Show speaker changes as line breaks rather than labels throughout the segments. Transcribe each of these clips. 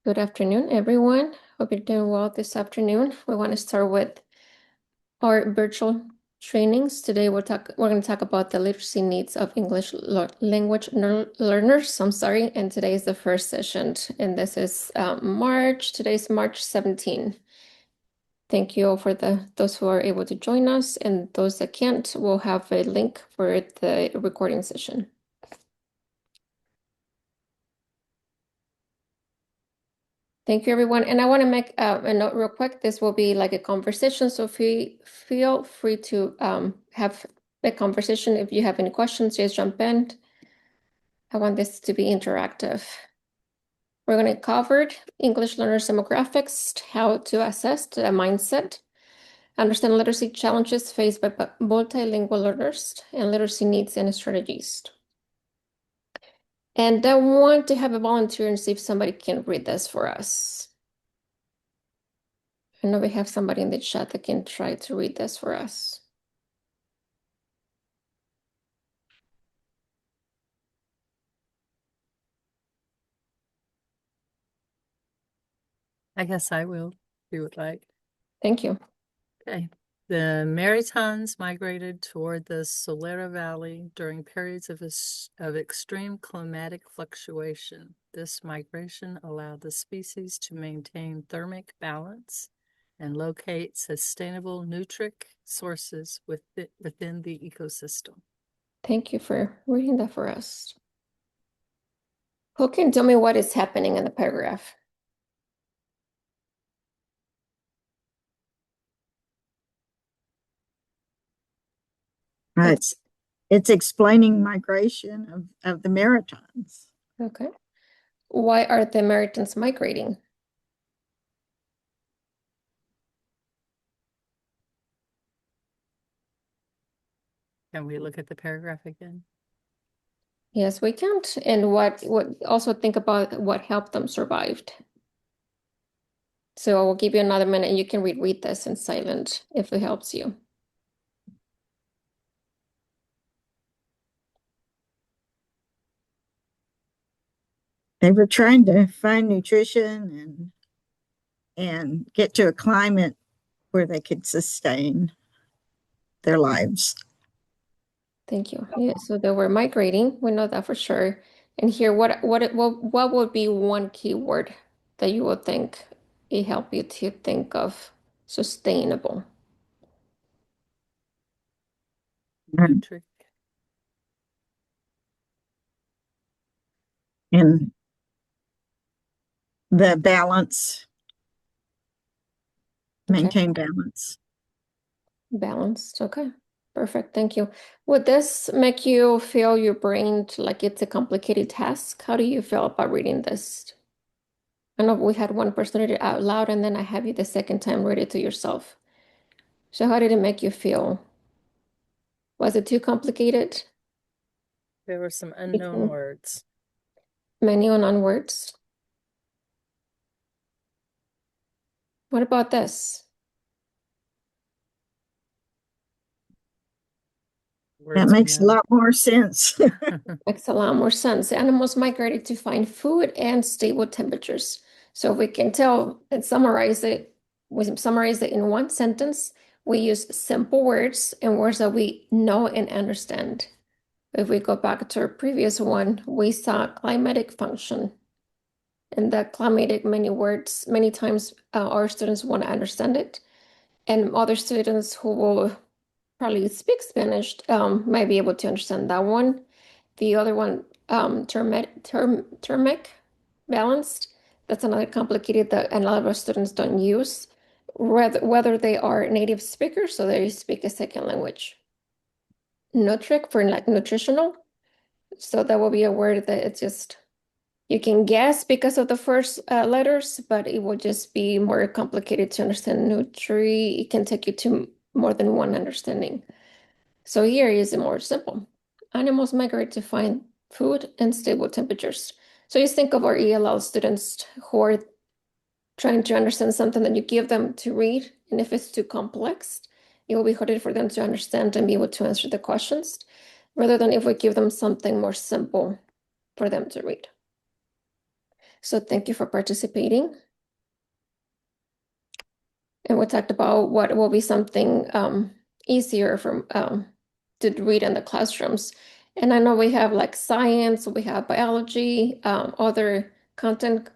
Good afternoon, everyone. Hope you're doing well this afternoon. We want to start with our virtual trainings. Today we're going to talk about the literacy needs of English language learners. I'm sorry, and today is the first session, and this is March. Today's March 17. Thank you all for those who are able to join us, and those that can't, we'll have a link for the recording session. Thank you, everyone. And I want to make a note real quick. This will be like a conversation, so feel free to have a conversation. If you have any questions, just jump in. I want this to be interactive. We're going to cover English learners demographics, how to assess the mindset, understand literacy challenges faced by multilingual learners, and literacy needs and strategies. And I want to have a volunteer and see if somebody can read this for us. I know we have somebody in the chat that can try to read this for us.
I guess I will, if you would like.
Thank you.
Okay. The Maritans migrated toward the Solera Valley during periods of extreme climatic fluctuation. This migration allowed the species to maintain thermic balance and locate sustainable nutrient sources within the ecosystem.
Thank you for reading that for us. Who can tell me what is happening in the paragraph?
It's explaining migration of the Maritons.
Okay. Why are the Americans migrating?
Can we look at the paragraph again?
Yes, we can't. And what also think about what helped them survive. So I will give you another minute and you can read this in silent if it helps you.
They were trying to find nutrition and get to a climate where they could sustain their lives.
Thank you. Yeah, so they were migrating. We know that for sure. And here, what would be one keyword that you would think it help you to think of sustainable?
Nutrient.
And the balance, maintain balance.
Balanced. Okay. Perfect. Thank you. Would this make you feel your brain like it's a complicated task? How do you feel about reading this? I know we had one person read it out loud, and then I have you the second time read it to yourself. So how did it make you feel? Was it too complicated?
There were some unknown words.
Many unknown words. What about this?
That makes a lot more sense.
Makes a lot more sense. Animals migrated to find food and stable temperatures. So we can tell and summarize it. We summarize it in one sentence. We use simple words and words that we know and understand. If we go back to our previous one, we saw climatic function. And that climatic, many words, many times our students want to understand it. And other students who will probably speak Spanish might be able to understand that one. The other one, termic balanced, that's another complicated that a lot of our students don't use, whether they are native speakers, so they speak a second language. Nutric for like nutritional, so that will be a word that it's just, you can guess because of the first letters, but it will just be more complicated to understand. Nutri, it can take you to more than one understanding. So here is more simple. Animals migrate to find food and stable temperatures. So you think of our ELL students who are trying to understand something that you give them to read, and if it's too complex, it will be harder for them to understand and be able to answer the questions, rather than if we give them something more simple for them to read. So thank you for participating. And we talked about what will be something easier to read in the classrooms. And I know we have like science, we have biology, other content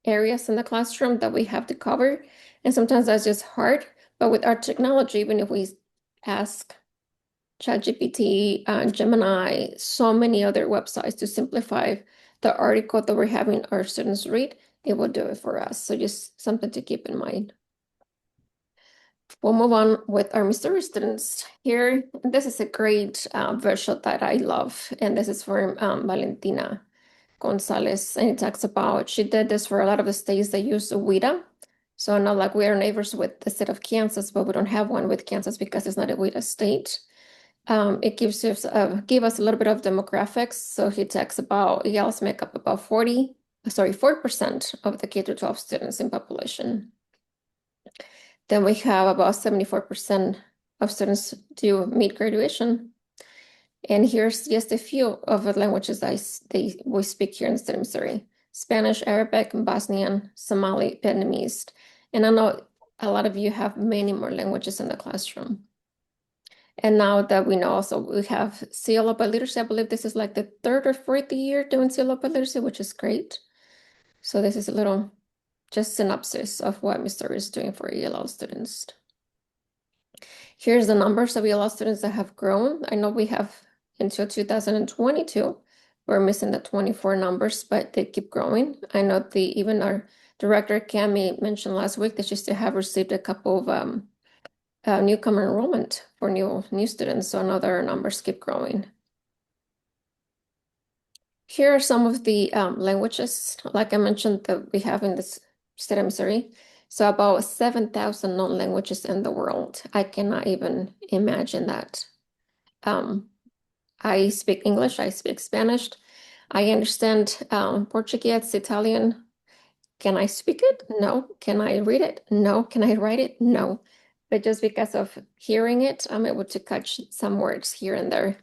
areas in the classroom that we have to cover. And sometimes that's just hard. But with our technology, even if we ask ChatGPT, Gemini, so many other websites to simplify the article that we're having our students read, it will do it for us. So just something to keep in mind. We'll move on with our mystery students here. This is a great visual that I love, and this is from Valentina Gonzalez, and it talks about she did this for a lot of the states that use WIDA. So not like we are neighbors with the state of Kansas, but we don't have one with Kansas because it's not a WIDA state. It gives us give us a little bit of demographics. So he talks about ELs make up about 4% of the K through 12 students in population. Then we have about 74% of students do meet graduation. And here's just a few of the languages we speak here in the state of Missouri: Spanish, Arabic, Bosnian, Somali, Vietnamese. And I know a lot of you have many more languages in the classroom. And now that we know also we have CLO by Literacy, I believe this is like the third or fourth year doing CLO by Literacy, which is great. So this is a little just synopsis of what Missouri is doing for ELL students. Here's the numbers of ELL students that have grown. I know we have until 2022, we're missing the 24 numbers, but they keep growing. I know even our director, Cami, mentioned last week that she still have received a couple of newcomer enrollment for new students, so another numbers keep growing. Here are some of the languages, like I mentioned, that we have in this state of Missouri. So about 7,000 known languages in the world. I cannot even imagine that. I speak English, I speak Spanish, I understand Portuguese, Italian. Can I speak it? No. Can I read it? No. Can I write it? No. But just because of hearing it, I'm able to catch some words here and there.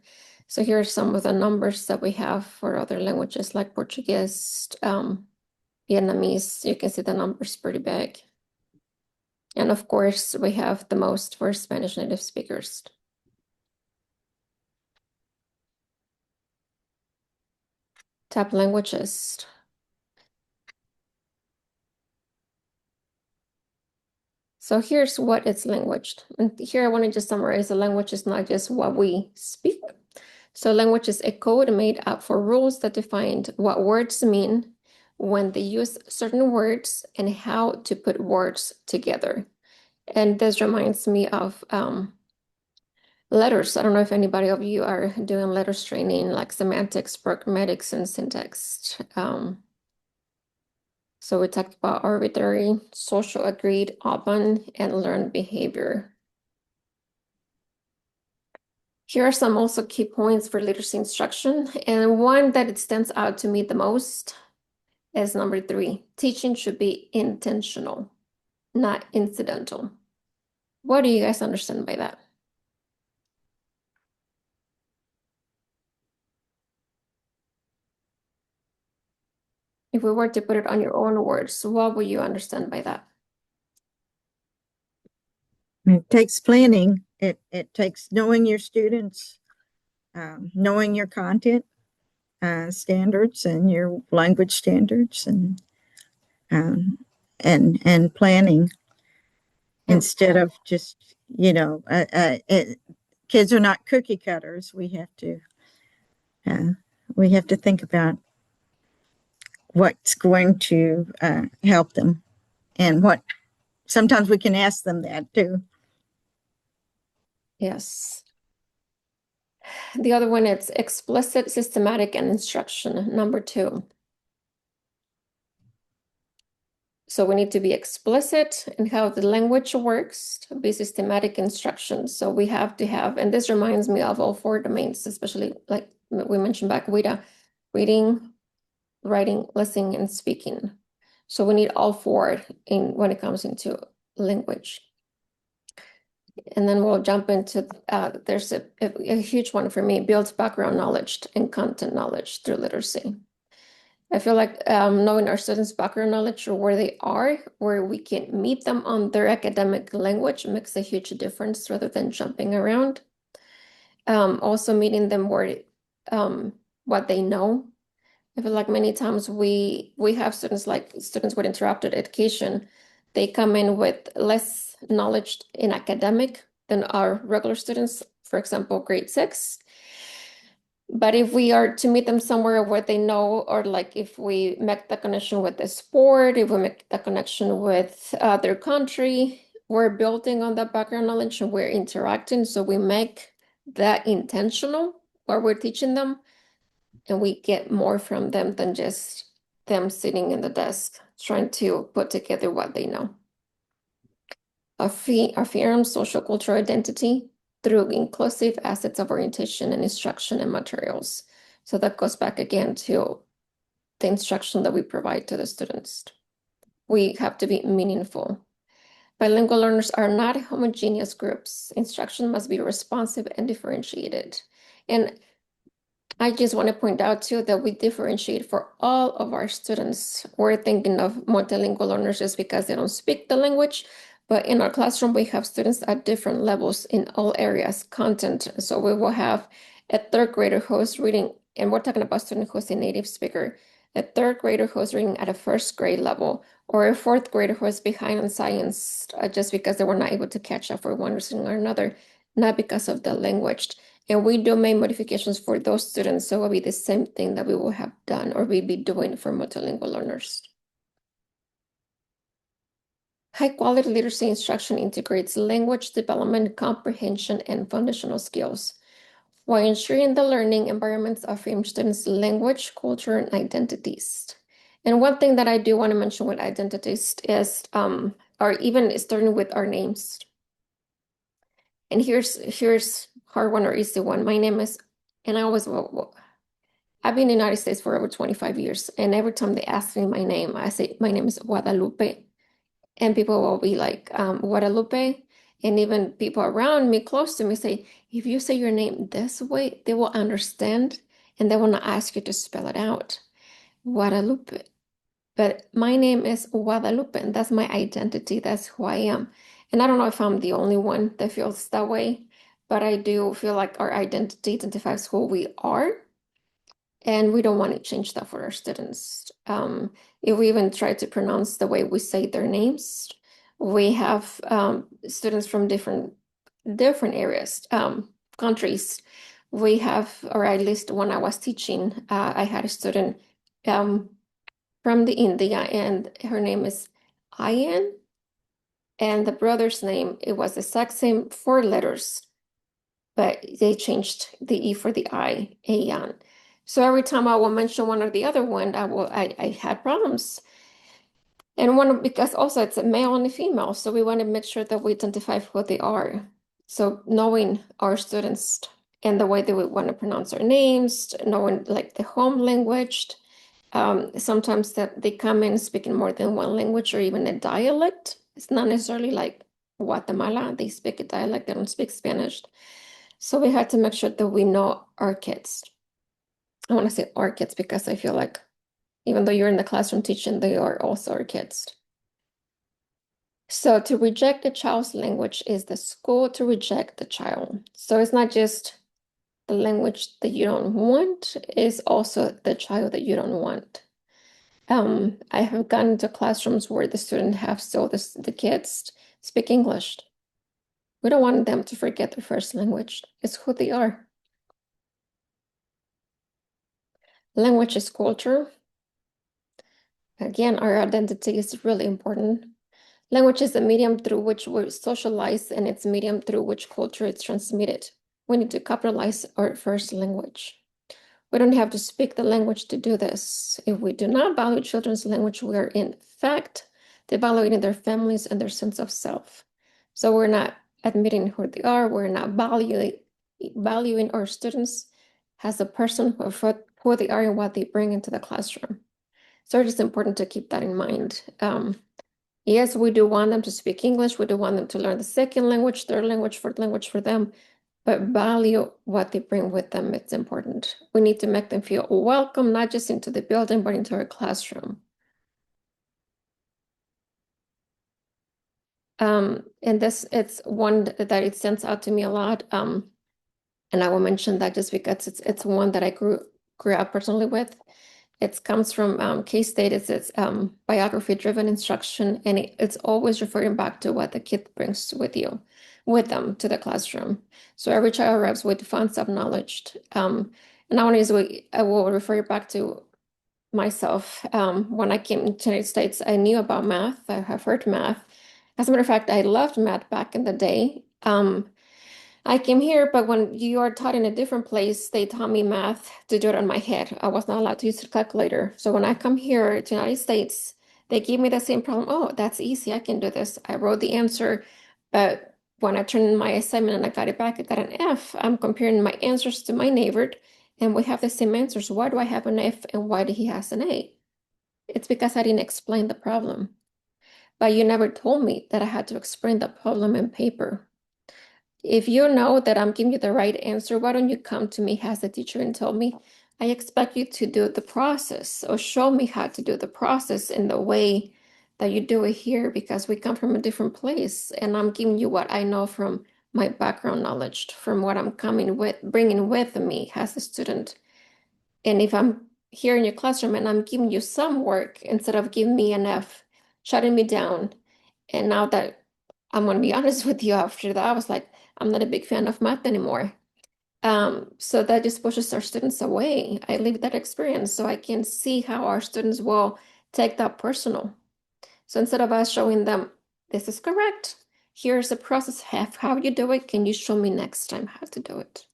So here are some of the numbers that we have for other languages like Portuguese, Vietnamese. You can see the numbers pretty big. And of course, we have the most for Spanish native speakers. Top languages. So here's what it's languaged. And here I want to just summarize the language is not just what we speak. So language is a code made up for rules that define what words mean, when they use certain words, and how to put words together. And this reminds me of letters. I don't know if anybody of you are doing letters training like semantics, pragmatics, and syntax. So we talked about arbitrary, social agreed, open, and learned behavior. Here are some also key points for literacy instruction. And one that it stands out to me the most is number 3. Teaching should be intentional, not incidental. What do you guys understand by that? If we were to put it on your own words, what would you understand by that?
It takes planning. It takes knowing your students, knowing your content standards and your language standards, and planning instead of just kids are not cookie cutters. We have to think about what's going to help them, and what sometimes we can ask them that too.
Yes. The other one is explicit, systematic, and instruction, number 2. So we need to be explicit in how the language works, to be systematic instructions. So we have to have, and this reminds me of all 4 domains, especially like we mentioned back, WIDA, reading, writing, listening, and speaking. So we need all 4 when it comes into language. And then we'll jump into, there's a huge one for me, build background knowledge and content knowledge through literacy. I feel like knowing our students' background knowledge or where they are, where we can meet them on their academic language makes a huge difference rather than jumping around. Also meeting them where what they know. I feel like many times we have students like students with interrupted education. They come in with less knowledge in academic than our regular students, for example, grade 6. But if we are to meet them somewhere where they know, or like if we make the connection with the sport, if we make the connection with their country, we're building on that background knowledge and we're interacting. So we make that intentional while we're teaching them, and we get more from them than just them sitting in the desk trying to put together what they know. Affirm social cultural identity through inclusive assets of orientation and instruction and materials. So that goes back again to the instruction that we provide to the students. We have to be meaningful. Bilingual learners are not homogeneous groups. Instruction must be responsive and differentiated. And I just want to point out too that we differentiate for all of our students. We're thinking of multilingual learners just because they don't speak the language, but in our classroom, we have students at different levels in all areas, content. So we will have a third grader who's reading, and we're talking about student who's a native speaker, a third grader who's reading at a first grade level, or a fourth grader who is behind on science just because they were not able to catch up for one reason or another, not because of the language. And we do make modifications for those students, so it will be the same thing that we will have done or we be doing for multilingual learners. High quality literacy instruction integrates language development, comprehension, and foundational skills, while ensuring the learning environments affirm students' language, culture, and identities. And one thing that I do want to mention with identities is, or even starting with our names. And here's hard one or easy one. My name is, and I always, I've been in the United States for over 25 years, and every time they ask me my name, I say my name is Guadalupe, and people will be like, Guadalupe, and even people around me, close to me, say, if you say your name this way, they will understand, and they will not ask you to spell it out, Guadalupe. But my name is Guadalupe, and that's my identity. That's who I am. And I don't know if I'm the only one that feels that way, but I do feel like our identity identifies who we are. And we don't want to change that for our students. If we even try to pronounce the way we say their names, we have students from different areas, countries. We have, or at least when I was teaching, I had a student from the India, and her name is Ayan, and the brother's name, it was the exact same 4 letters, but they changed the E for the I, Ayan. So every time I will mention one or the other one, I had problems. And one, because also it's a male and a female, so we want to make sure that we identify who they are. So knowing our students and the way they would want to pronounce their names, knowing like the home language. Sometimes that they come in speaking more than one language or even a dialect. It's not necessarily like Guatemala, they speak a dialect, they don't speak Spanish. So we had to make sure that we know our kids. I want to say our kids because I feel like even though you're in the classroom teaching, they are also our kids. So to reject the child's language is the school to reject the child. So it's not just the language that you don't want, it's also the child that you don't want. I have gone into classrooms where the students have still the kids speak English. We don't want them to forget their first language. It's who they are. Language is culture. Again, our identity is really important. Language is the medium through which we socialize, and it's medium through which culture is transmitted. We need to capitalize our first language. We don't have to speak the language to do this. If we do not value children's language, we are in fact devaluing their families and their sense of self. So we're not admitting who they are. We're not valuing our students as a person of who they are and what they bring into the classroom. So it is important to keep that in mind. Yes, we do want them to speak English. We do want them to learn the second language, third language, fourth language for them. but value what they bring with them. It's important. We need to make them feel welcome, not just into the building, but into our classroom. And this, it's one that it stands out to me a lot. And I will mention that just because it's one that I grew up personally with. It comes from K-State. It's biography-driven instruction, and it's always referring back to what the kid brings with them to the classroom. So every child arrives with funds of knowledge. And I will refer back to myself. When I came to the United States, I knew about math. I have heard math. As a matter of fact, I loved math back in the day. I came here, but when you are taught in a different place, they taught me math to do it on my head. I was not allowed to use a calculator. So when I come here to the United States, they gave me the same problem. Oh, that's easy. I can do this. I wrote the answer, but when I turned in my assignment and I got it back, I got an F. I'm comparing my answers to my neighbor, and we have the same answers. Why do I have an F and why do he has an A? It's because I didn't explain the problem. But you never told me that I had to explain the problem in paper. If you know that I'm giving you the right answer, why don't you come to me as a teacher and tell me, I expect you to do the process or show me how to do the process in the way that you do it here because we come from a different place and I'm giving you what I know from my background knowledge, from what I'm bringing with me as a student. And if I'm here in your classroom and I'm giving you some work instead of giving me an F, shutting me down, and now that I'm going to be honest with you, after that, I was like, I'm not a big fan of math anymore. So that just pushes our students away. I live that experience so I can see how our students will take that personal. So instead of us showing them, this is correct, here's the process, how you do it, can you show me next time how to do it?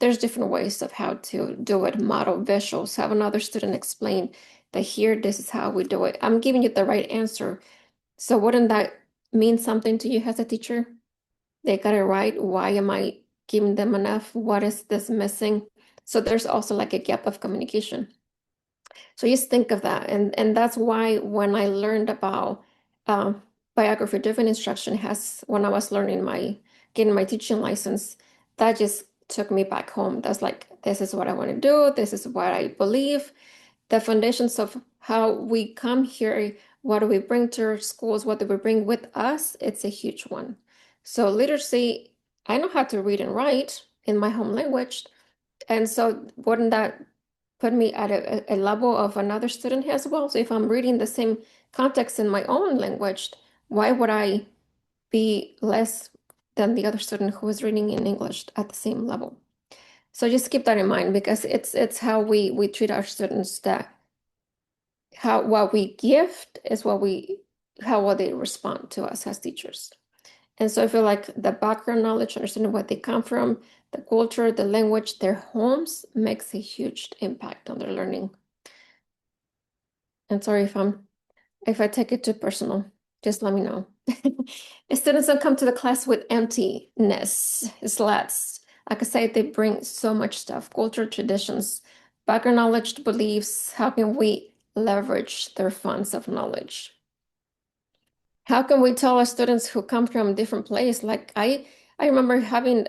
There's different ways of how to do it, model visuals, have another student explain that here, this is how we do it. I'm giving you the right answer. So wouldn't that mean something to you as a teacher? They got it right. Why am I giving them enough? What is this missing? So there's also like a gap of communication. So just think of that. And that's why when I learned about biography-driven instruction when I was getting my teaching license, that just took me back home. That's like, this is what I want to do. This is what I believe. The foundations of how we come here, what do we bring to our schools, what do we bring with us, it's a huge one. So literacy, I know how to read and write in my home language. And so wouldn't that put me at a level of another student as well? So if I'm reading the same context in my own language, why would I be less than the other student who is reading in English at the same level? So just keep that in mind because it's how we treat our students, that what we gift is how will they respond to us as teachers. And so I feel like the background knowledge, understanding where they come from, the culture, the language, their homes makes a huge impact on their learning. And sorry if I take it too personal, just let me know. Students don't come to the class with emptiness, slats. Like I say, they bring so much stuff, culture, traditions, background knowledge, beliefs. How can we leverage their funds of knowledge? How can we tell our students who come from different place? Like I remember having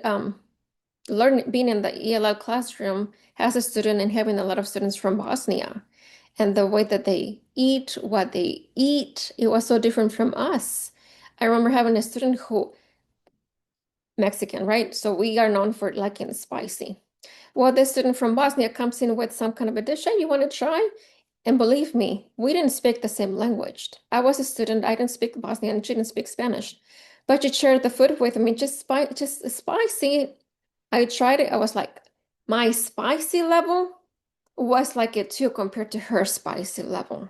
being in the ELL classroom as a student and having a lot of students from Bosnia, and the way that they eat, what they eat, it was so different from us. I remember having a student who Mexican, right? So we are known for liking spicy. Well, this student from Bosnia comes in with some kind of a dish. Hey, you want to try? And believe me, we didn't speak the same language. I was a student. I didn't speak Bosnian. She didn't speak Spanish. But she shared the food with me, just spicy. I tried it. I was like, my spicy level was like a 2 compared to her spicy level.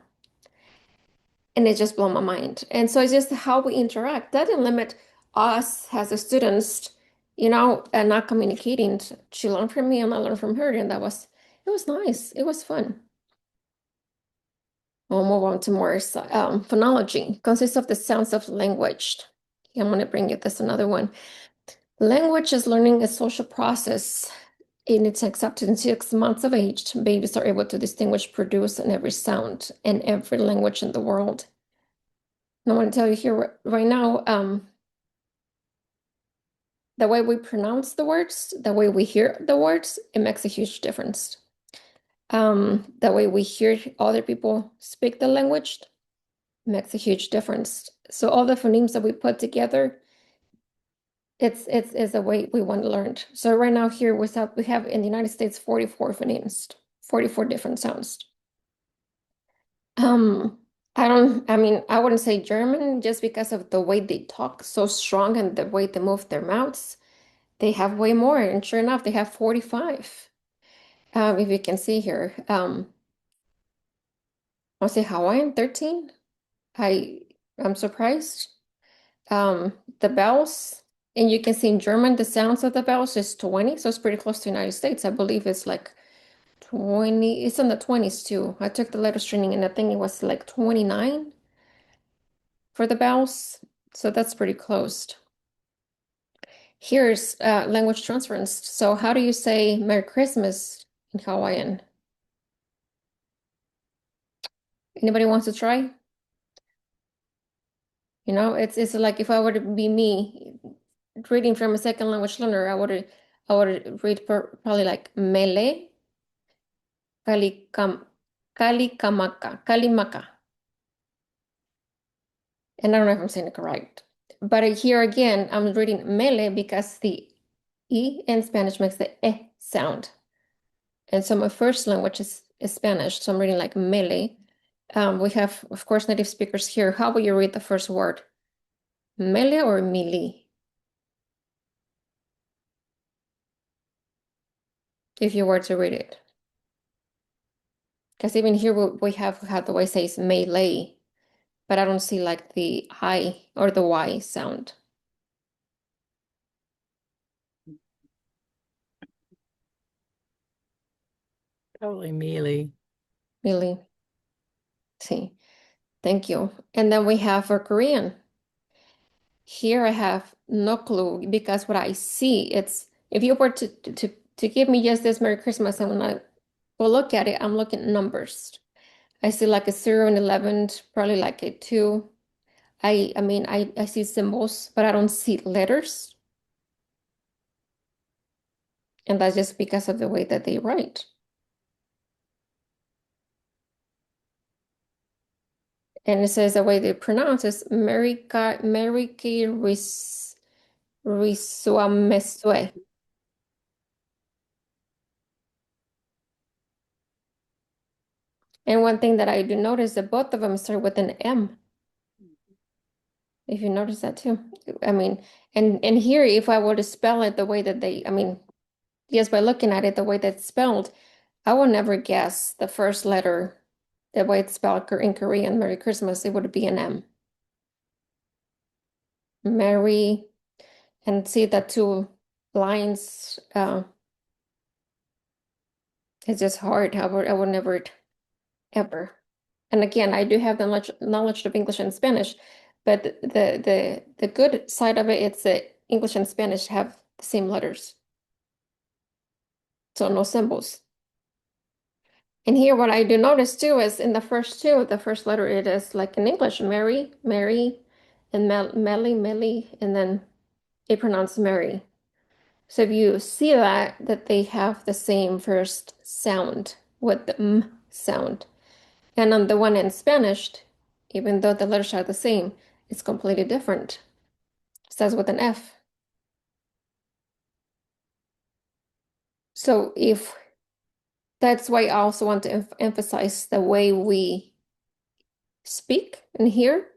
And it just blew my mind. And so it's just how we interact. That didn't limit us as the students, and not communicating. She learned from me and I learned from her. And it was nice. It was fun. We'll move on to more phonology. Consists of the sounds of language. I'm going to bring you this another one. Language is learning a social process. And it's accepted in 6 months of age. Babies are able to distinguish, produce, and every sound in every language in the world. And I want to tell you here right now, the way we pronounce the words, the way we hear the words, it makes a huge difference. The way we hear other people speak the language makes a huge difference. So all the phonemes that we put together, it's the way we want to learn. So right now here we have in the United States 44 phonemes, 44 different sounds. I mean, I wouldn't say German just because of the way they talk so strong and the way they move their mouths. They have way more, and sure enough, they have 45. If you can see here, I'll say Hawaiian 13. I'm surprised. The vowels, and you can see in German the sounds of the vowels is 20, so it's pretty close to the United States. I believe it's like 20. It's in the 20s too. I took the letters training, and I think it was like 29 for the vowels, so that's pretty close. Here's language transference. So how do you say Merry Christmas in Hawaiian? Anybody wants to try? You know, it's like if I were to be me reading from a second language learner, I would read probably like mele, kalikam, kalimaka. And I don't know if I'm saying it correct. But here again, I'm reading mele because the E in Spanish makes the E sound. And so my first language is Spanish, so I'm reading like mele. We have, of course, native speakers here. How will you read the first word? Mele or mili? If you were to read it. Because even here we have how the way it says melee, but I don't see like the I or the Y sound.
Totally mealy.
Really. See. Thank you. And then we have for Korean. Here I have no clue because what I see, it's if you were to give me just this Merry Christmas, and when I will look at it, I'm looking at numbers. I see like a 0 and 11, probably like a 2. I mean I see symbols, but I don't see letters. And that's just because of the way that they write. And it says the way they pronounce is Meriki Risuamesue. And one thing that I do notice that both of them start with an M. If you notice that too. I mean, and here if I were to spell it the way that I mean, just by looking at it the way that's spelled, I would never guess the first letter the way it's spelled in Korean, Merry Christmas, it would be an M. Merry, and see the two lines, it's just hard. I would never ever. And again, I do have the knowledge of English and Spanish, but the good side of it, it's that English and Spanish have the same letters. So no symbols. And here what I do notice too is in the first two, the first letter it is like in English, Mary, Mary, and Melly, Melly, and then it pronounced Mary. So if you see that they have the same first sound with the M sound. And on the one in Spanish, even though the letters are the same, it's completely different. It starts with an F. So if that's why I also want to emphasize the way we speak and hear,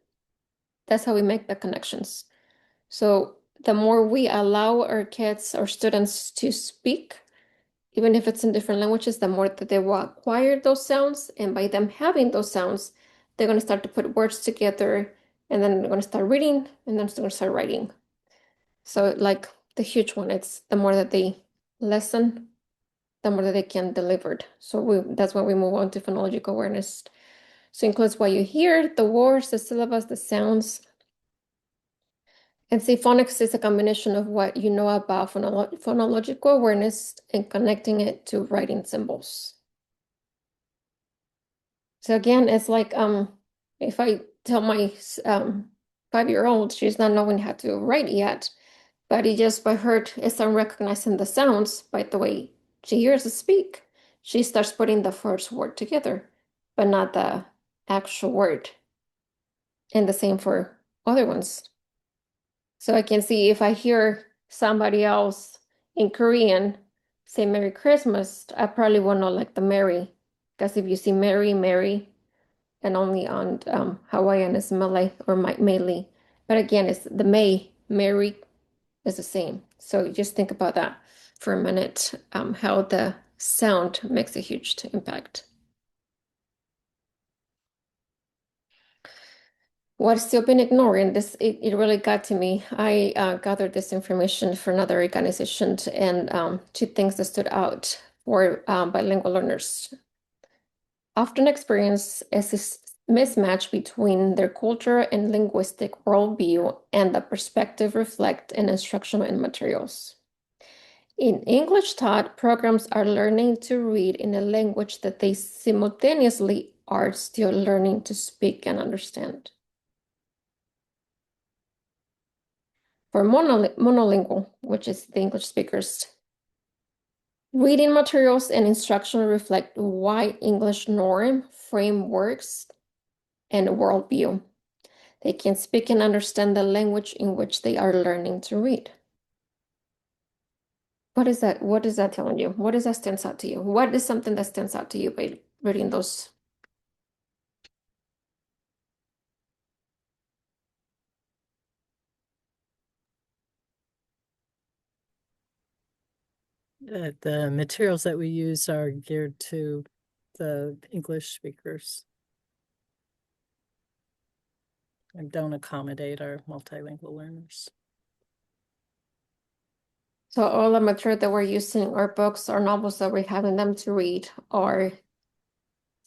that's how we make the connections. So the more we allow our kids or students to speak, even if it's in different languages, the more that they will acquire those sounds. And by them having those sounds, they're going to start to put words together, and then they're going to start reading, and then they're going to start writing. So like the huge one, it's the more that they listen, the more that they can deliver it. So that's why we move on to phonological awareness. So it includes what you hear, the words, the syllables, the sounds. And see, phonics is a combination of what you know about phonological awareness and connecting it to writing symbols. So again, it's like if I tell my 5-year-old, she's not knowing how to write yet, But it just by her is recognizing the sounds by the way she hears us speak. She starts putting the first word together, but not the actual word. And the same for other ones. So I can see if I hear somebody else in Korean say Merry Christmas, I probably will not like the Merry. Because if you see Merry, Merry, and only on Hawaiian is Malay or Malay. But again, it's the May, Merry is the same. So just think about that for a minute, how the sound makes a huge impact. What's still been ignored, and this it really got to me. I gathered this information for another organization, and two things that stood out for bilingual learners often experience a mismatch between their culture and linguistic worldview and the perspective reflect in instructional and materials. In English taught, programs are learning to read in a language that they simultaneously are still learning to speak and understand. For monolingual, which is the English speakers, reading materials and instruction reflect wide English norm, frameworks, and worldview. They can speak and understand the language in which they are learning to read. What is that? What is that telling you? What does that stands out to you? What is something that stands out to you by reading those?
The materials that we use are geared to the English speakers and don't accommodate our multilingual learners.
So all the material that we're using, our books or novels that we're having them to read, are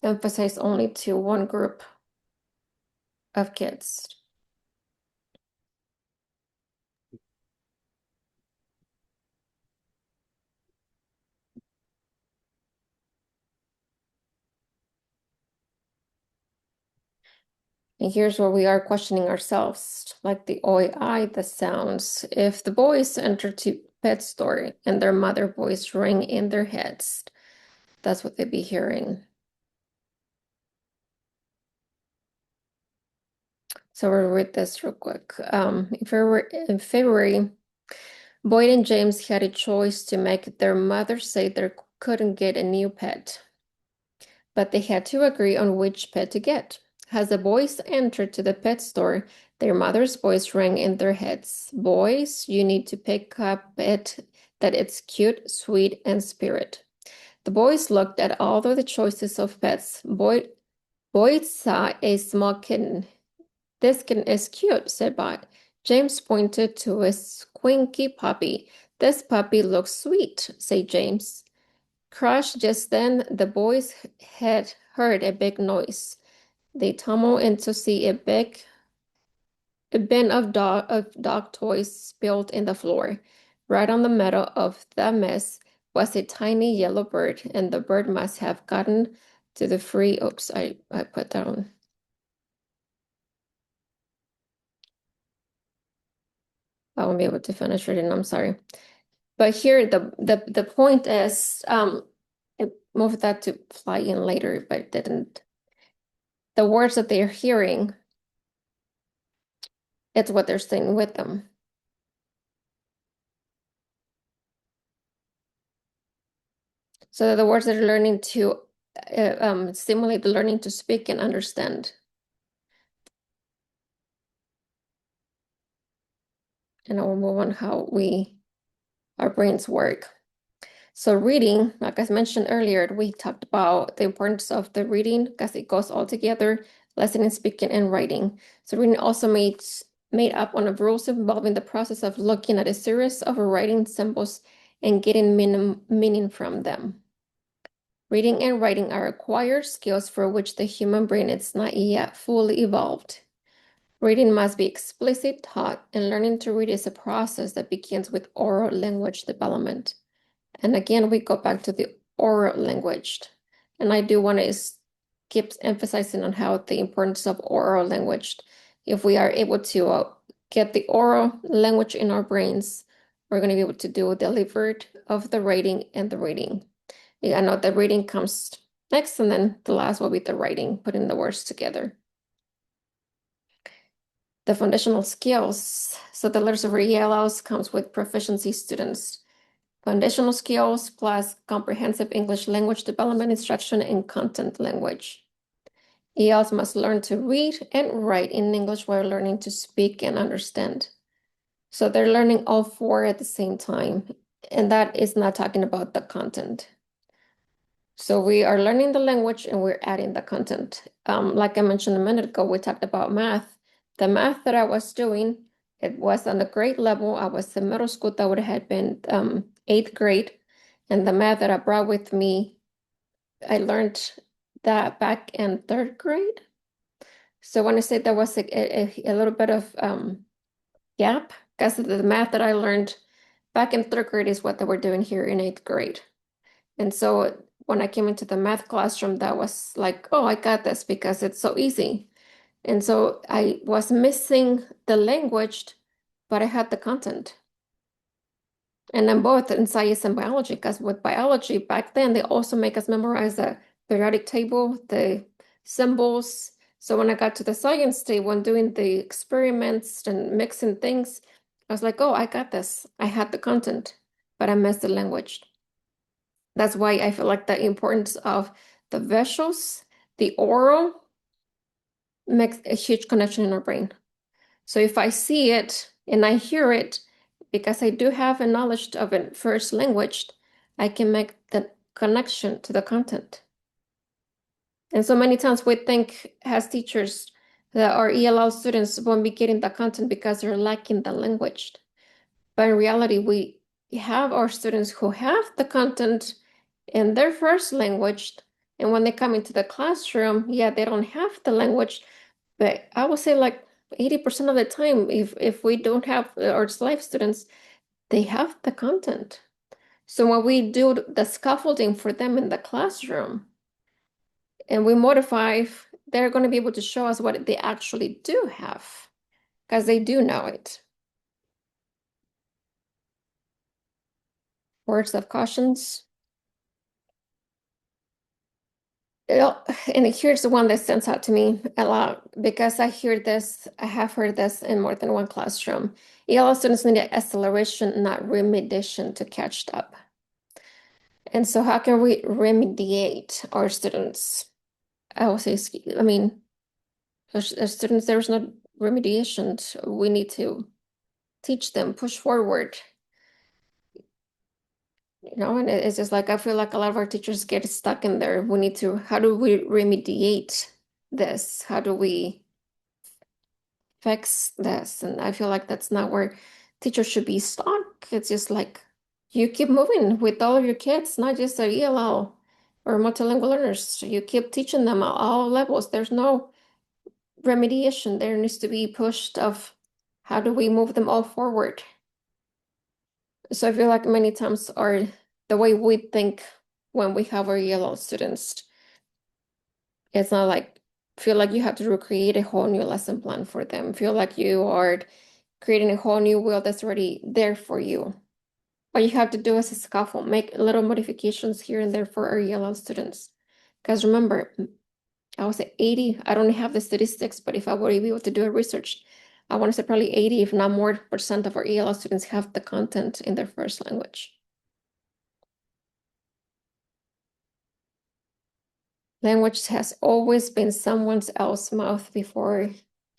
emphasized only to one group of kids. And here's where we are questioning ourselves, like the OI, the sounds. If the boys enter to pet store and their mother voice ring in their heads, that's what they'd be hearing. So we'll read this real quick. In February, Boyd and James had a choice to make. Their mother said they couldn't get a new pet, but they had to agree on which pet to get. As the boys entered to the pet store, their mother's voice rang in their heads. Boys, you need to pick up it that it's cute, sweet, and spirit. The boys looked at all of the choices of pets. Boyd saw a small kitten. This kitten is cute, said Boyd. James pointed to a squinky puppy. This puppy looks sweet, said James. Crush, just then the boys had heard a big noise. They tumbled in to see a bin of dog toys spilled in the floor. Right on the middle of the mess was a tiny yellow bird, and the bird must have gotten to the free. Oops, I put that on. I won't be able to finish reading, I'm sorry. But here the point is I moved that to fly in later, but it didn't. The words that they're hearing, it's what they're saying with them. So the words that are learning to stimulate the learning to speak and understand. And I will move on how our brains work. So reading, like I mentioned earlier, we talked about the importance of the reading because it goes all together, listening, speaking, and writing. So reading also made up one of rules involving the process of looking at a series of writing symbols and getting meaning from them. Reading and writing are acquired skills for which the human brain is not yet fully evolved. Reading must be explicit, taught, and learning to read is a process that begins with oral language development. And again, we go back to the oral language. And I do want to keep emphasizing on how the importance of oral language. If we are able to get the oral language in our brains, we're going to be able to do delivered of the writing and the reading. Yeah, I know the reading comes next, and then the last will be the writing, putting the words together. The foundational skills. So the letters of ELLs comes with proficiency students. Foundational skills plus comprehensive English language development instruction and content language. ELs must learn to read and write in English while learning to speak and understand. So they're learning all four at the same time, and that is not talking about the content. So we are learning the language and we're adding the content. Like I mentioned a minute ago, we talked about math. The math that I was doing, it was on the grade level. I was in middle school, that would have been 8th grade. And the math that I brought with me, I learned that back in 3rd grade. So when I say there was a little bit of gap, because the math that I learned back in 3rd grade is what they were doing here in 8th grade. And so when I came into the math classroom, that was like, oh, I got this because it's so easy. And so I was missing the language, but I had the content. And then both in science and biology, because with biology back then, they also make us memorize the periodic table, the symbols. So when I got to the science table and doing the experiments and mixing things, I was like, oh, I got this. I had the content, but I missed the language. That's why I feel like the importance of the visuals, the oral, makes a huge connection in our brain. So if I see it and I hear it, because I do have a knowledge of a first language, I can make the connection to the content. And so many times we think as teachers that our ELL students won't be getting the content because they're lacking the language. But in reality, we have our students who have the content in their first language, and when they come into the classroom, yeah, they don't have the language, but I would say like 80% of the time, if we don't have our life students, they have the content. So when we do the scaffolding for them in the classroom and we modify, they're going to be able to show us what they actually do have because they do know it. Words of cautions. And here's the one that stands out to me a lot because I have heard this in more than one classroom. ELL students need acceleration, not remediation to catch up. And so how can we remediate our students? I will say, I mean, as students, there's no remediation. We need to teach them, push forward. And it's just like, I feel like a lot of our teachers get stuck in there. How do we remediate this? How do we fix this? And I feel like that's not where teachers should be stuck. It's just like, you keep moving with all of your kids, not just the ELL or multilingual learners. You keep teaching them at all levels. There's no remediation. There needs to be pushed of how do we move them all forward. So I feel like many times the way we think when we have our ELL students, it's not like feel like you have to recreate a whole new lesson plan for them. Feel like you are creating a whole new wheel that's already there for you. All you have to do is a scaffold, make little modifications here and there for our ELL students. Because remember, I would say 80, I don't have the statistics, but if I were to be able to do a research, I want to say probably 80, if not more, % of our ELL students have the content in their first language. Language has always been someone else's mouth before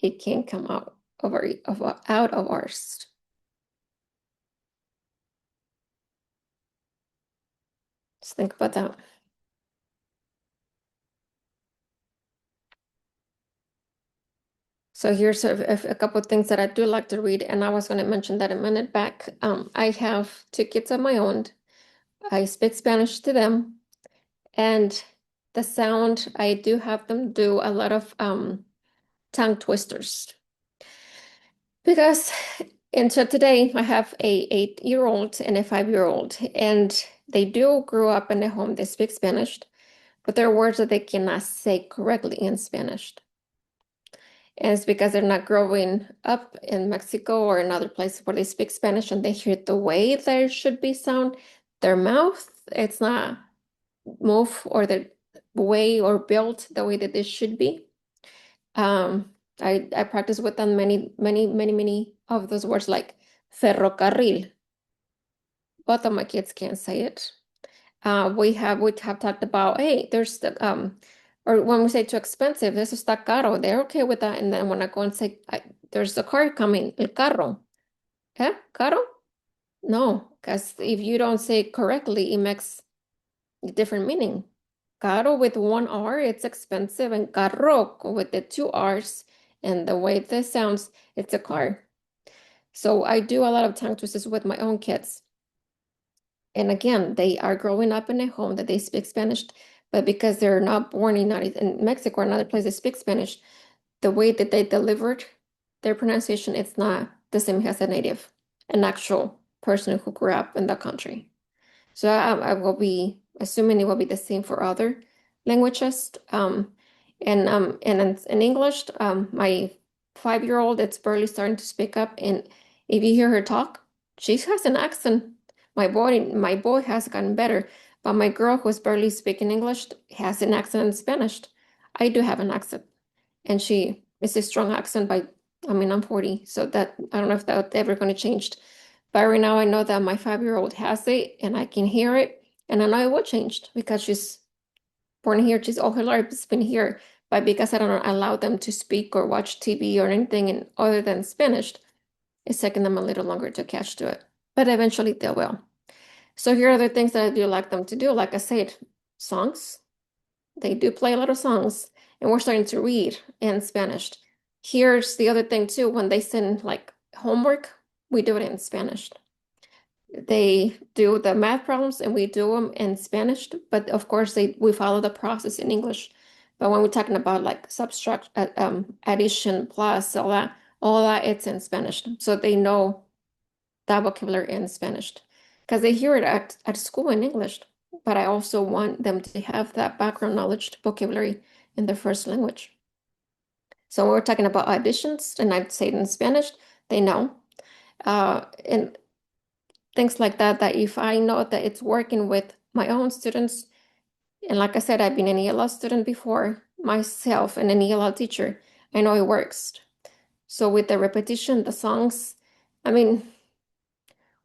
it can come out of ours. Just think about that. So here's a couple of things that I do like to read, and I was going to mention that a minute back. I have 2 kids of my own. I speak Spanish to them, and the sound, I do have them do a lot of tongue twisters. Because so today I have a 8-year-old and a 5-year-old, and they do grow up in a home they speak Spanish, but there are words that they cannot say correctly in Spanish. And it's because they're not growing up in Mexico or in other places where they speak Spanish and they hear the way there should be sound. Their mouth, it's not move or the way or built the way that they should be. I practice with them many of those words like ferrocarril. Both of my kids can't say it. We have talked about, hey, there's the or when we say too expensive, this está caro. They're okay with that. And then when I go and say, there's the car coming, el carro. Eh? Caro? No, because if you don't say it correctly, it makes a different meaning. Caro with one R, it's expensive, and carro with the two R's, and the way this sounds, it's a car. So I do a lot of tongue twisters with my own kids. And again, they are growing up in a home that they speak Spanish, but because they're not born in Mexico or another place that speak Spanish, the way that they delivered their pronunciation, it's not the same as a native, an actual person who grew up in the country. So I will be assuming it will be the same for other languages. And in English, my 5-year-old, it's barely starting to speak up. And if you hear her talk, she has an accent. My boy has gotten better, but my girl who's barely speaking English has an accent in Spanish. I do have an accent, and she is a strong accent I mean, I'm 40, so that I don't know if that's ever going to change. But right now I know that my 5-year-old has it and I can hear it. And I know it will change because she's born here. She's all her life has been here. But because I don't allow them to speak or watch TV or anything in other than Spanish, it's taking them a little longer to catch to it. But eventually they will. So here are the things that I do like them to do. Like I said, songs. They do play a lot of songs, and we're starting to read in Spanish. Here's the other thing too, when they send like homework, we do it in Spanish. They do the math problems and we do them in Spanish, but of course we follow the process in English. But when we're talking about like subtract, addition, plus, all that, it's in Spanish. So they know that vocabulary in Spanish because they hear it at school in English. But I also want them to have that background knowledge vocabulary in their first language. So when we're talking about additions, and I'd say it in Spanish, they know. And things like that, that if I know that it's working with my own students, and like I said, I've been an ELL student before myself and an ELL teacher, I know it works. So with the repetition, the songs, I mean,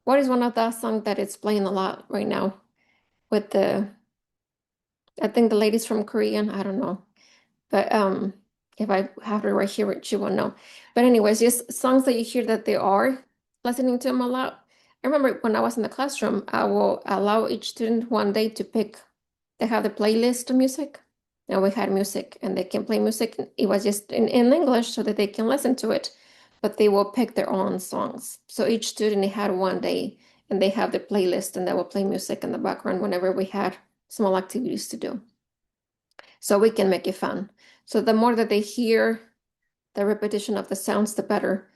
what is one of the songs that it's playing a lot right now with I think the ladies from Korean, I don't know. But if I have it right here, you will know. But anyways, just songs that you hear that they are listening to them a lot. I remember when I was in the classroom, I will allow each student one day to pick, they have the playlist of music. And we had music and they can play music. It was just in English so that they can listen to it, but they will pick their own songs. So each student had one day and they have the playlist and they will play music in the background whenever we had small activities to do. So we can make it fun. So the more that they hear the repetition of the sounds, the better.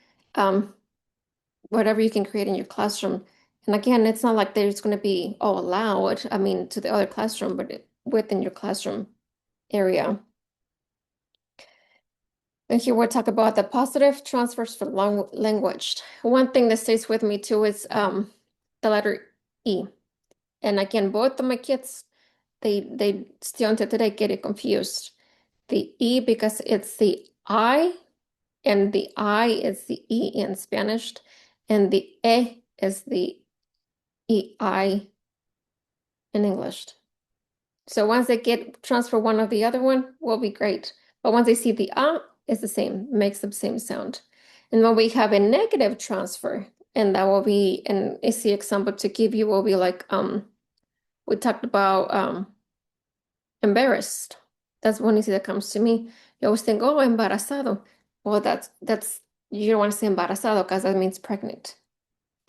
Whatever you can create in your classroom. And again, it's not like there's going to be all loud, I mean, to the other classroom, but within your classroom area. And here we'll talk about the positive transfers for language. One thing that stays with me too is the letter E. And again, both of my kids, they still until today get it confused. The E because it's the I, and the I is the E in Spanish, and the E is the EI in English. So once they get transfer one of the other one, will be great. But once they see the it's the same, makes the same sound. And when we have a negative transfer, and that will be an easy example to give you, will be like we talked about embarrassed. That's one easy that comes to me. You always think, oh, embarazado. Well, that's you don't want to say embarazado because that means pregnant.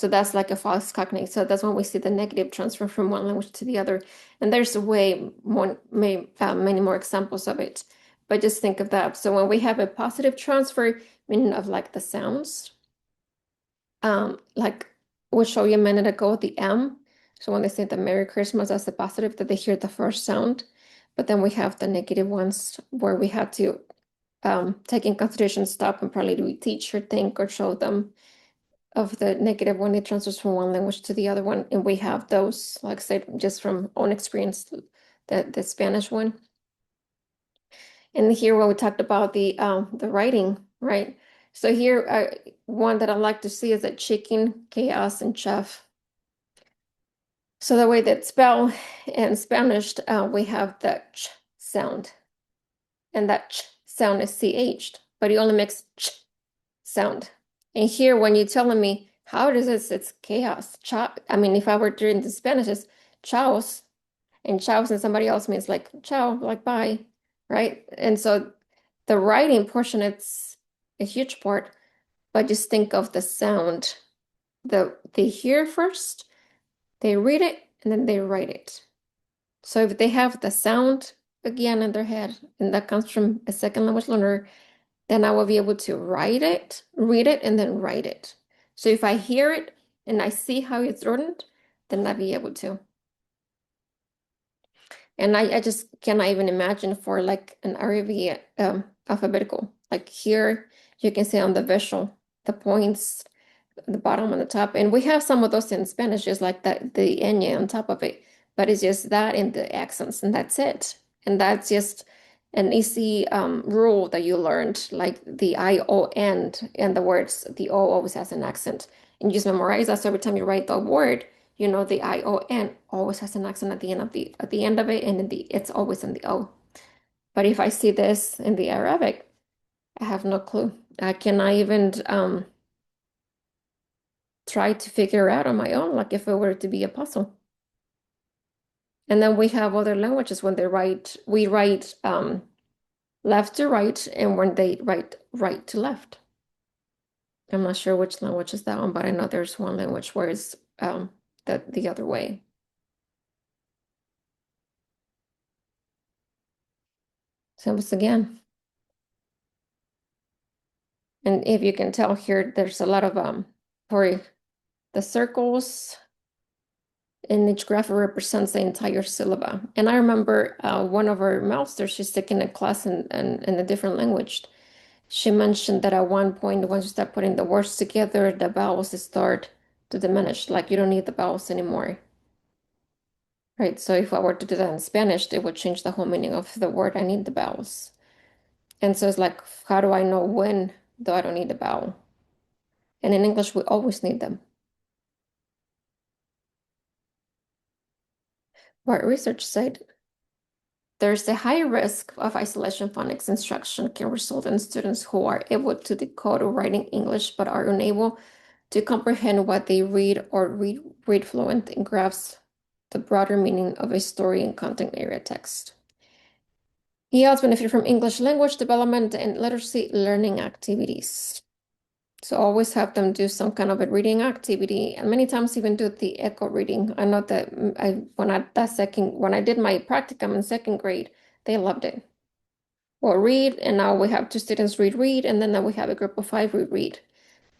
So that's like a false cognate. So that's when we see the negative transfer from one language to the other. And there's many more examples of it. But just think of that. So when we have a positive transfer, meaning of like the sounds, like we showed you a minute ago, the M. So when they say the Merry Christmas, that's the positive that they hear the first sound. But then we have the negative ones where we have to take in consideration, stop and probably reteach or think or show them of the negative when it transfers from one language to the other one. And we have those, like I said, just from own experience, the Spanish one. And here what we talked about the writing, right? So here one that I like to see is that chicken, chaos, and chef. So the way that spell in Spanish, we have the ch sound, and that ch sound is CH'd, but it only makes ch sound. And here, when you're telling me how does this, it's chaos. I mean, if I were doing the Spanish, it's chaos, and chaos and somebody else means like ciao, like bye, right? And so the writing portion, it's a huge part, but just think of the sound. They hear first, they read it, and then they write it. So if they have the sound again in their head, and that comes from a second language learner, then I will be able to write it, read it, and then write it. So if I hear it and I see how it's written, then I'll be able to. And I just cannot even imagine for like an Arabic alphabetical. Like here, you can see on the visual, the points, the bottom and the top. And we have some of those in Spanish, just like that, the ñ on top of it. But it's just that and the accents, and that's it. And that's just an easy rule that you learned, like the ION and the words, the O always has an accent. And you just memorize that. So every time you write the word, you know the ION always has an accent at the end of it, and it's always in the O. But if I see this in the Arabic, I have no clue. I cannot even try to figure out on my own, like if it were to be a puzzle. And then we have other languages when they write, we write left to right, and when they write right to left. I'm not sure which language is that one, but I know there's one language where it's the other way. So once again, and if you can tell here, there's a lot of for the circles in each graph represents the entire syllable. And I remember one of our masters, she's taking a class in a different language. She mentioned that at one point, once you start putting the words together, the vowels start to diminish. Like you don't need the vowels anymore. Right? So if I were to do that in Spanish, it would change the whole meaning of the word. I need the vowels. And so it's like, how do I know when though I don't need the vowel? And in English, we always need them. What research said, there's a high risk of isolation phonics instruction can result in students who are able to decode or write in English but are unable to comprehend what they read or read fluent and grasp the broader meaning of a story and content area text. He also benefited from English language development and literacy learning activities. So always have them do some kind of a reading activity, and many times even do the echo reading. I know that when I did my practicum in second grade, they loved it. Well, read, and now we have two students read, and then now we have a group of 5 read.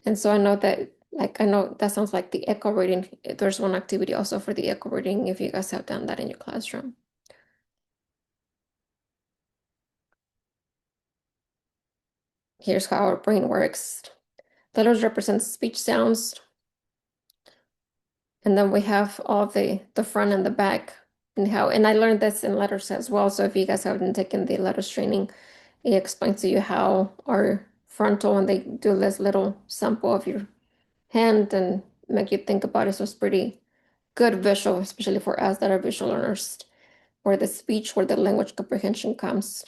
And so I know that, like, I know that sounds like the echo reading. There's one activity also for the echo reading if you guys have done that in your classroom. Here's how our brain works. Letters represent speech sounds. And then we have all the front and the back and I learned this in letters as well. So if you guys haven't taken the letters training, it explains to you how our frontal, and they do this little sample of your hand and make you think about it. So it's pretty good visual, especially for us that are visual learners, where the speech, where the language comprehension comes.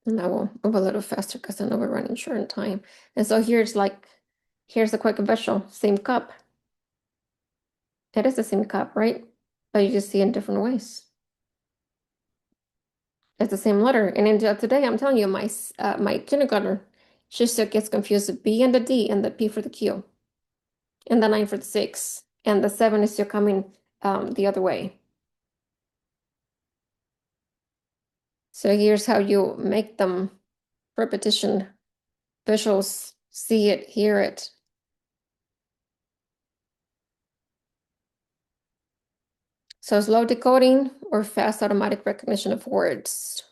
And I will move a little faster because I know we're running short on time. And so here's a quick visual, same cup. It is the same cup, right? But you just see it in different ways. It's the same letter. And until today, I'm telling you, my kindergartner, she still gets confused the B and the D and the P for the Q. And the 9 for the 6. And the 7 is still coming the other way. So here's how you make them repetition, visuals, see it, hear it. So slow decoding or fast automatic recognition of words.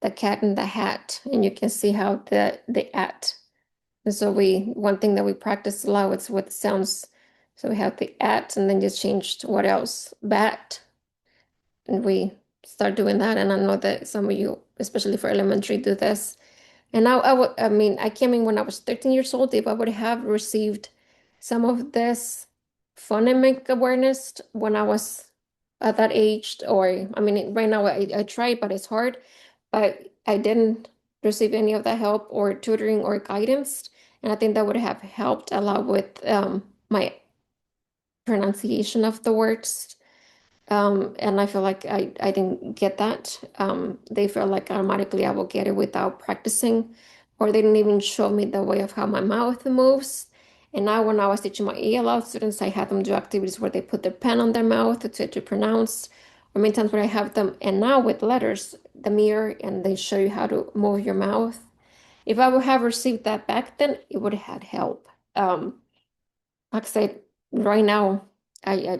The cat in the hat, and you can see how the at. And so one thing that we practice a lot is with sounds. So we have the at, and then just changed what else? Bat. And we start doing that. And I know that some of you, especially for elementary, do this. And I mean, I came in when I was 13 years old. If I would have received some of this phonemic awareness when I was at that age, or I mean, right now I try, but it's hard. But I didn't receive any of that help or tutoring or guidance. And I think that would have helped a lot with my pronunciation of the words. And I feel like I didn't get that. They feel like automatically I will get it without practicing, or they didn't even show me the way of how my mouth moves. And now when I was teaching my ELL students, I had them do activities where they put their pen on their mouth to pronounce, or many times where I have them, and now with letters, the mirror, and they show you how to move your mouth. If I would have received that back then, it would have had help. Like I said, right now, I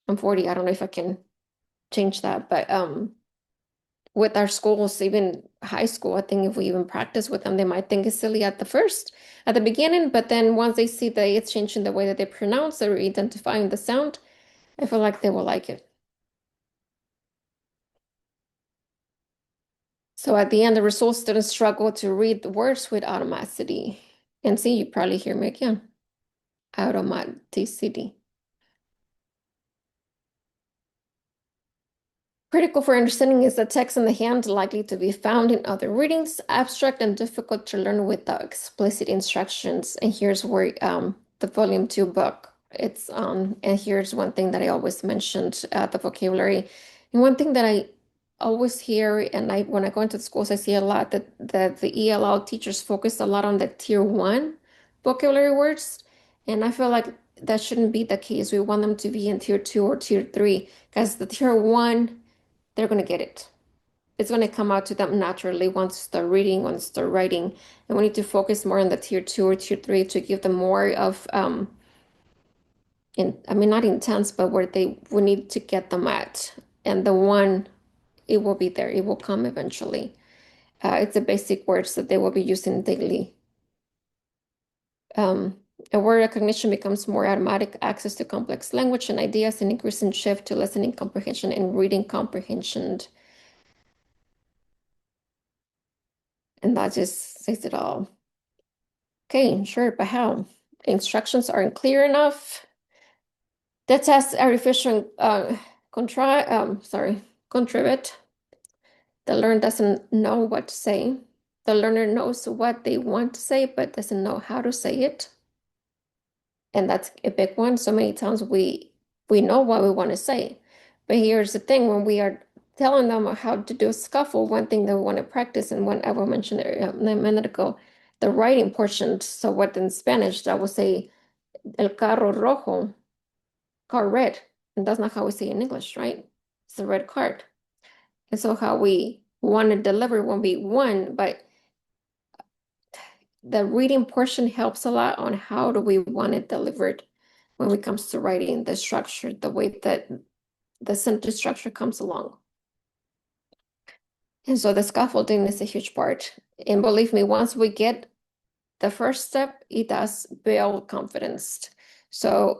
I'm 40. I don't know if I can change that. But with our schools, even high school, I think if we even practice with them, they might think it's silly at the beginning, but then once they see that it's changing the way that they pronounce or identifying the sound, I feel like they will like it. So at the end, the results students struggle to read the words with automaticity. And see, you probably hear me again. Automaticity. Critical for understanding is the text in the hand likely to be found in other readings, abstract and difficult to learn without explicit instructions. And here's where the volume 2 book it's on. And here's one thing that I always mentioned, the vocabulary. And one thing that I always hear, and I when I go into the schools, I see a lot that the ELL teachers focus a lot on the tier 1 vocabulary words. And I feel like that shouldn't be the case. We want them to be in tier 2 or tier 3, because the tier 1, they're going to get it. It's going to come out to them naturally once they start reading, once they start writing. And we need to focus more on the tier 2 or tier 3 to give them more of, I mean, not intense, but where we need to get them at. And the one, it will be there. It will come eventually. It's the basic words that they will be using daily. Um, and word recognition becomes more automatic access to complex language and ideas, and increasing shift to listening comprehension and reading comprehension. And that just says it all. Okay, sure, but how? Instructions aren't clear enough. The test artificial contribute. The learner doesn't know what to say. The learner knows what they want to say, but doesn't know how to say it. And that's a big one. So many times we know what we want to say. But here's the thing, when we are telling them how to do a scuffle, one thing that we want to practice, and when I mentioned it a minute ago, the writing portion. So what in Spanish, I would say el carro rojo, car red. And that's not how we say it in English, right? It's a red card. And so how we want to deliver won't be one, but the reading portion helps a lot on how do we want it delivered when it comes to writing, the structure, the way that the sentence structure comes along. And so the scaffolding is a huge part. And believe me, once we get the first step, it does build confidence. So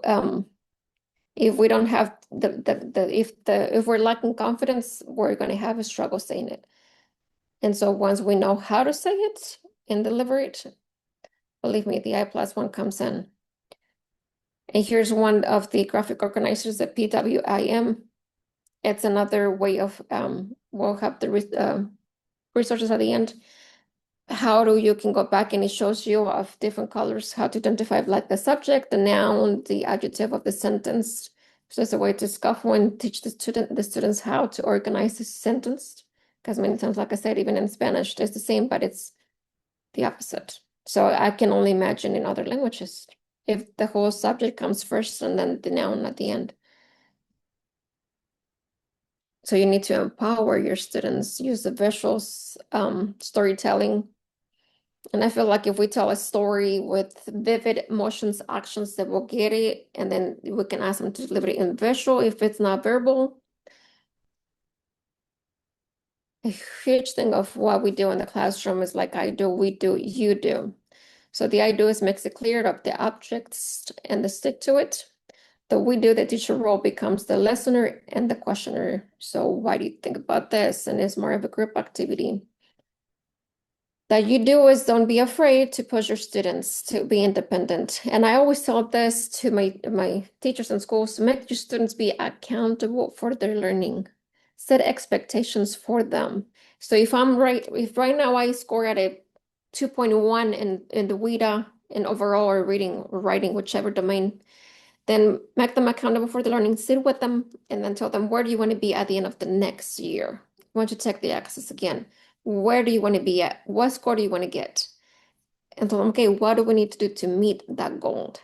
if we don't have if we're lacking confidence, we're going to have a struggle saying it. And so once we know how to say it and deliver it, believe me, the I+1 comes in. And here's one of the graphic organizers, the PWIM. It's another way of, we'll have the resources at the end. How do you can go back and it shows you of different colors how to identify like the subject, the noun, the adjective of the sentence. So it's a way to scuffle and teach the students how to organize the sentence. Because many times, like I said, even in Spanish, it's the same, but it's the opposite. So I can only imagine in other languages if the whole subject comes first and then the noun at the end. So you need to empower your students, use the visuals, storytelling. And I feel like if we tell a story with vivid emotions, actions, that will get it, and then we can ask them to deliver it in visual if it's not verbal. A huge thing of what we do in the classroom is like I do, we do, you do. So the I do is makes it clear of the objects and the stick to it. The we do, the teacher role becomes the listener and the questioner. So why do you think about this? And it's more of a group activity. That you do is don't be afraid to push your students to be independent. And I always tell this to my teachers in schools, make your students be accountable for their learning. Set expectations for them. So if right now I score at a 2.1 in the WIDA in overall or reading or writing, whichever domain, then make them accountable for the learning, sit with them, and then tell them where do you want to be at the end of the next year? You want to check the access again. Where do you want to be at? What score do you want to get? And tell them, okay, what do we need to do to meet that goal?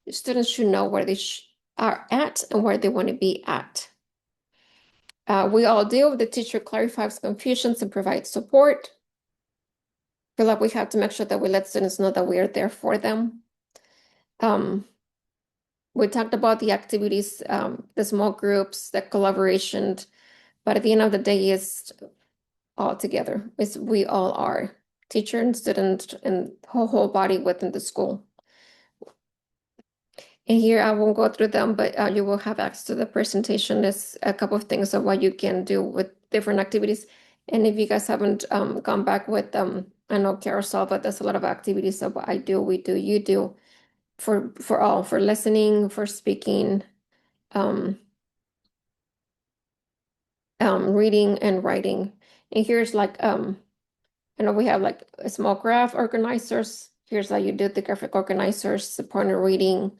The students should know where they are at and where they want to be at. We all do. The teacher clarifies confusions and provides support. Feel like we have to make sure that we let students know that we are there for them. We talked about the activities, the small groups, the collaboration, but at the end of the day, it's all together. It's we all are teacher and student and whole body within the school. And here I won't go through them, but you will have access to the presentation. There's a couple of things of what you can do with different activities. And if you guys haven't gone back with I know carousel, but there's a lot of activities of what I do, we do, you do for all, for listening, for speaking, um, reading and writing. And here's like I know we have like a small graph organizers. Here's how you do the graphic organizers, the partner reading.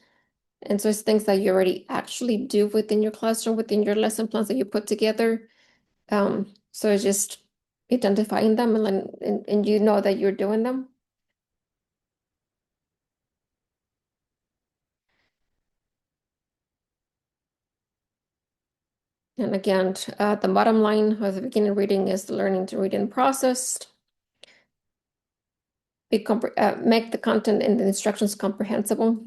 And so it's things that you already actually do within your classroom, within your lesson plans that you put together. So it's just identifying them and you know that you're doing them. And again, the bottom line of the beginning reading is the learning to read in process. Make the content and the instructions comprehensible.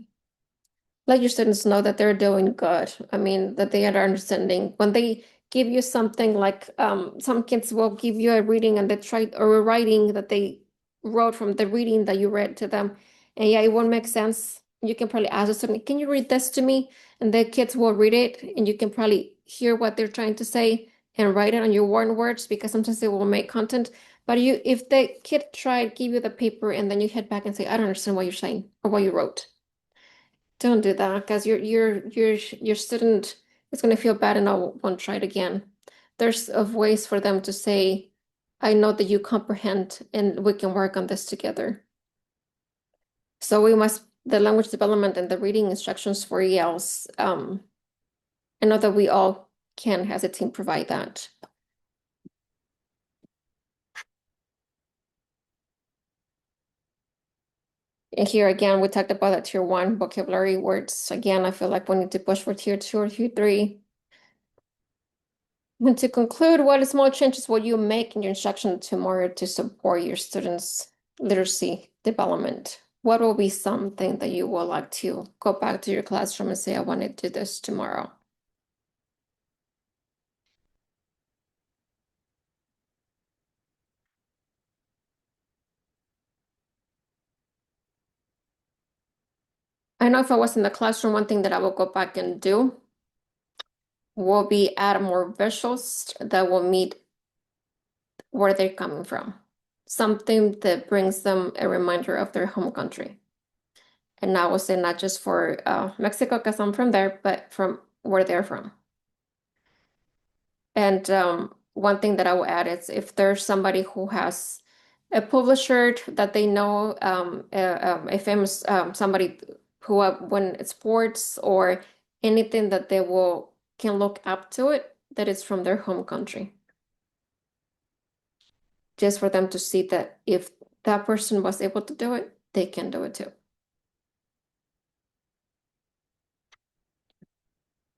Let your students know that they're doing good. I mean, that they are understanding. When they give you something like some kids will give you a reading and they try or a writing that they wrote from the reading that you read to them. And yeah, it won't make sense. You can probably ask a student, can you read this to me? And the kids will read it and you can probably hear what they're trying to say and write it on your worn words because sometimes they will make content. But if the kid tried, give you the paper and then you head back and say, I don't understand what you're saying or what you wrote. Don't do that because your student is going to feel bad and won't try it again. There's of ways for them to say, I know that you comprehend and we can work on this together. So the language development and the reading instructions for ELs, I know that we all can as a team provide that. And here again, we talked about that tier 1 vocabulary words. Again, I feel like we need to push for tier 2 or tier 3. And to conclude, what small changes will you make in your instruction tomorrow to support your students' literacy development? What will be something that you would like to go back to your classroom and say, I want to do this tomorrow? I know if I was in the classroom, one thing that I will go back and do will be add more visuals that will meet where they're coming from. Something that brings them a reminder of their home country. And I will say not just for Mexico, because I'm from there, but from where they're from. And one thing that I will add is if there's somebody who has a publisher that they know, a famous somebody who when it's sports or anything that they will can look up to it that is from their home country. Just for them to see that if that person was able to do it, they can do it too.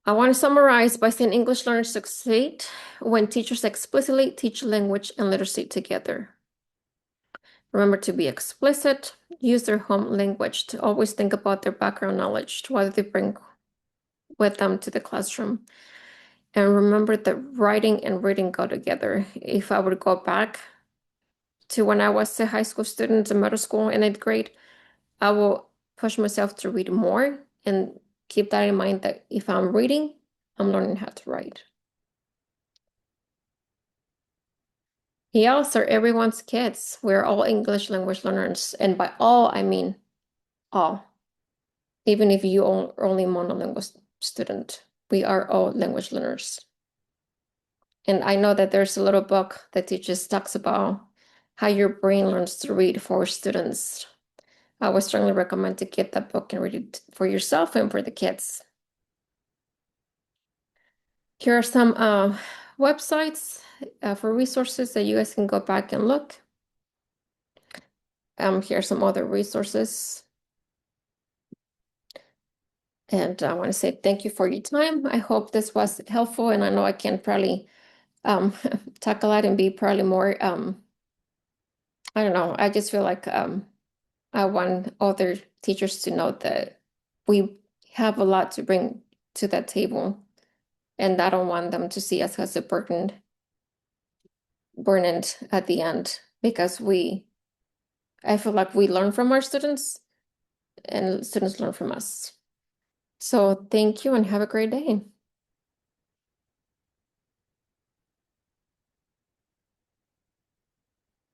I want to summarize by saying English learners succeed when teachers explicitly teach language and literacy together. Remember to be explicit, use their home language, to always think about their background knowledge, what they bring with them to the classroom. And remember that writing and reading go together. If I would go back to when I was a high school student in middle school in 8th grade, I will push myself to read more and keep that in mind that if I'm reading, I'm learning how to write. Y'all are everyone's kids. We're all English language learners. And by all, I mean all. Even if you are only monolingual student, we are all language learners. And I know that there's a little book that talks about how your brain learns to read for students. I would strongly recommend to get that book and read it for yourself and for the kids. Here are some websites for resources that you guys can go back and look. Here are some other resources. And I want to say thank you for your time. I hope this was helpful, and I know I can probably talk a lot and be probably more, I don't know, I just feel like I want other teachers to know that we have a lot to bring to that table, and I don't want them to see us as a burden at the end, because I feel like we learn from our students and students learn from us. So thank you and have a great day.